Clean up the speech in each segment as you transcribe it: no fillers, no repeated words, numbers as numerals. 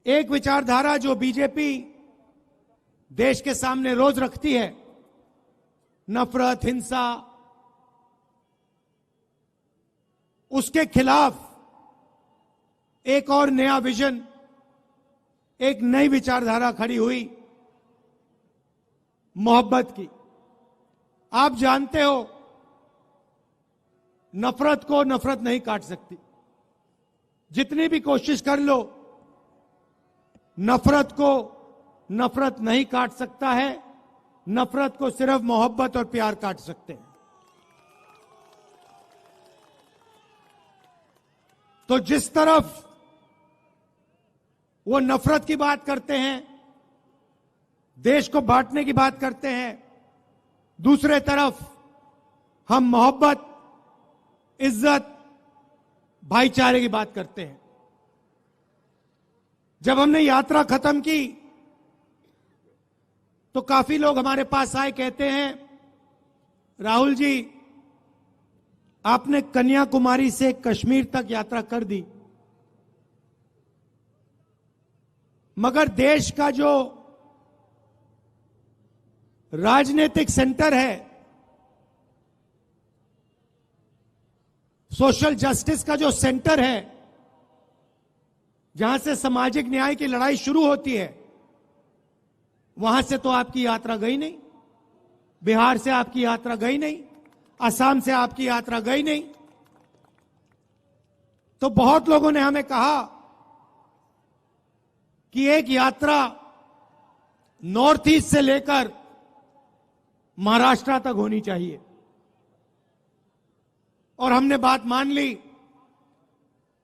एक विचारधारा जो बीजेपी देश के सामने रोज रखती है, नफरत, हिंसा, उसके खिलाफ एक और नया विजन, एक नई विचारधारा खड़ी हुई, मोहब्बत की। आप जानते हो, नफरत को नफरत नहीं काट सकती। जितनी भी कोशिश कर लो, नफरत को नफरत नहीं काट सकता है। नफरत को सिर्फ मोहब्बत और प्यार काट सकते हैं। तो जिस तरफ वो नफरत की बात करते हैं, देश को बांटने की बात करते हैं, दूसरे तरफ हम मोहब्बत, इज्जत, भाईचारे की बात करते हैं। जब हमने यात्रा खत्म की तो काफी लोग हमारे पास आए, कहते हैं, राहुल जी, आपने कन्याकुमारी से कश्मीर तक यात्रा कर दी, मगर देश का जो राजनीतिक सेंटर है, सोशल जस्टिस का जो सेंटर है, जहां से सामाजिक न्याय की लड़ाई शुरू होती है, वहां से तो आपकी यात्रा गई नहीं। बिहार से आपकी यात्रा गई नहीं, असम से आपकी यात्रा गई नहीं। तो बहुत लोगों ने हमें कहा कि एक यात्रा नॉर्थ ईस्ट से लेकर महाराष्ट्र तक होनी चाहिए, और हमने बात मान ली।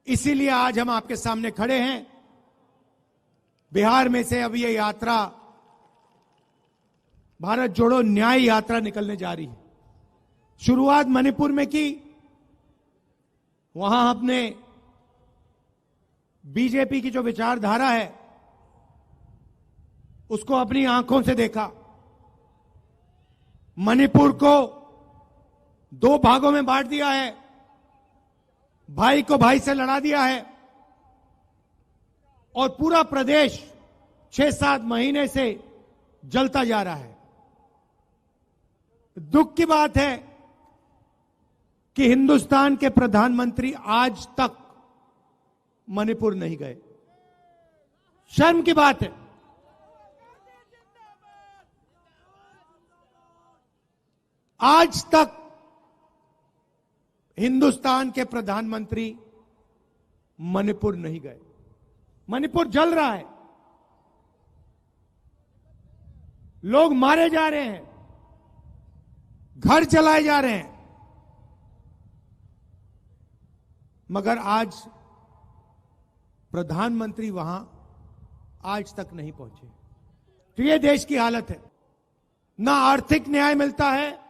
इसीलिए आज हम आपके सामने खड़े हैं। बिहार में से अब ये यात्रा, भारत जोड़ो न्याय यात्रा, निकलने जा रही है। शुरुआत मणिपुर में की, वहां हमने बीजेपी की जो विचारधारा है उसको अपनी आंखों से देखा। मणिपुर को दो भागों में बांट दिया है, भाई को भाई से लड़ा दिया है, और पूरा प्रदेश 6-7 महीने से जलता जा रहा है। दुख की बात है कि हिंदुस्तान के प्रधानमंत्री आज तक मणिपुर नहीं गए। शर्म की बात है। आज तक हिंदुस्तान के प्रधानमंत्री मणिपुर नहीं गए। मणिपुर जल रहा है, लोग मारे जा रहे हैं, घर जलाए जा रहे हैं, मगर आज प्रधानमंत्री वहां आज तक नहीं पहुंचे। तो ये देश की हालत है। ना आर्थिक न्याय मिलता है,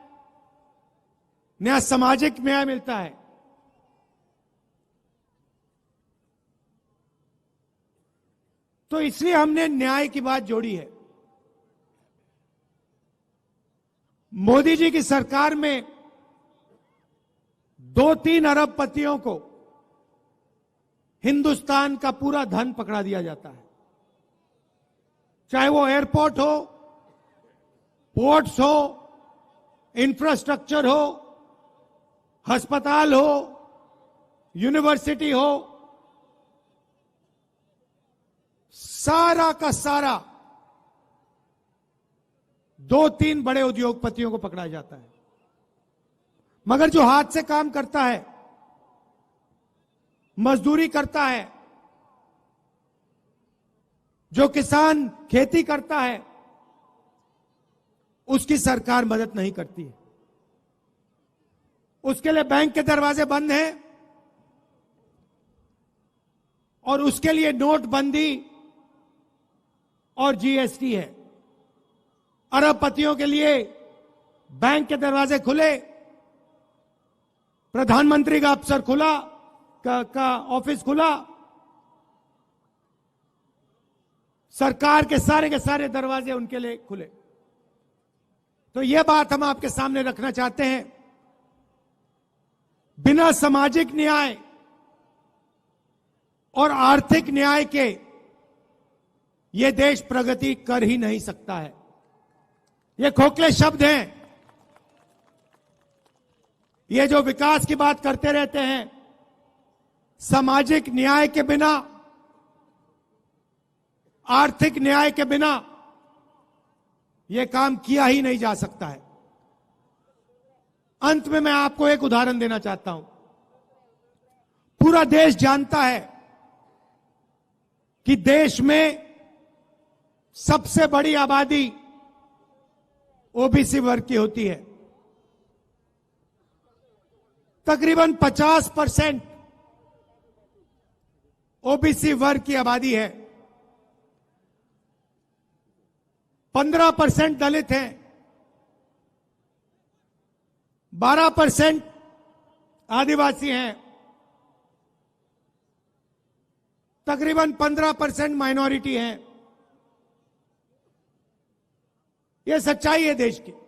ना सामाजिक न्याय मिलता है। तो इसलिए हमने न्याय की बात जोड़ी है। मोदी जी की सरकार में 2-3 अरबपतियों को हिंदुस्तान का पूरा धन पकड़ा दिया जाता है, चाहे वो एयरपोर्ट हो, पोर्ट्स हो, इंफ्रास्ट्रक्चर हो, अस्पताल हो, यूनिवर्सिटी हो, सारा का सारा 2-3 बड़े उद्योगपतियों को पकड़ा जाता है। मगर जो हाथ से काम करता है, मजदूरी करता है, जो किसान खेती करता है, उसकी सरकार मदद नहीं करती है। उसके लिए बैंक के दरवाजे बंद हैं, और उसके लिए नोटबंदी और जीएसटी है। अरबपतियों के लिए बैंक के दरवाजे खुले, प्रधानमंत्री का अफसर खुला, का ऑफिस खुला, सरकार के सारे दरवाजे उनके लिए खुले। तो यह बात हम आपके सामने रखना चाहते हैं। बिना सामाजिक न्याय और आर्थिक न्याय के ये देश प्रगति कर ही नहीं सकता है। ये खोखले शब्द हैं। ये जो विकास की बात करते रहते हैं, सामाजिक न्याय के बिना, आर्थिक न्याय के बिना यह काम किया ही नहीं जा सकता है। अंत में मैं आपको एक उदाहरण देना चाहता हूं। पूरा देश जानता है कि देश में सबसे बड़ी आबादी ओबीसी वर्ग की होती है। तकरीबन 50% ओबीसी वर्ग की आबादी है। 15% दलित हैं, 12% आदिवासी हैं, तकरीबन 15% माइनॉरिटी हैं। यह सच्चाई है देश की।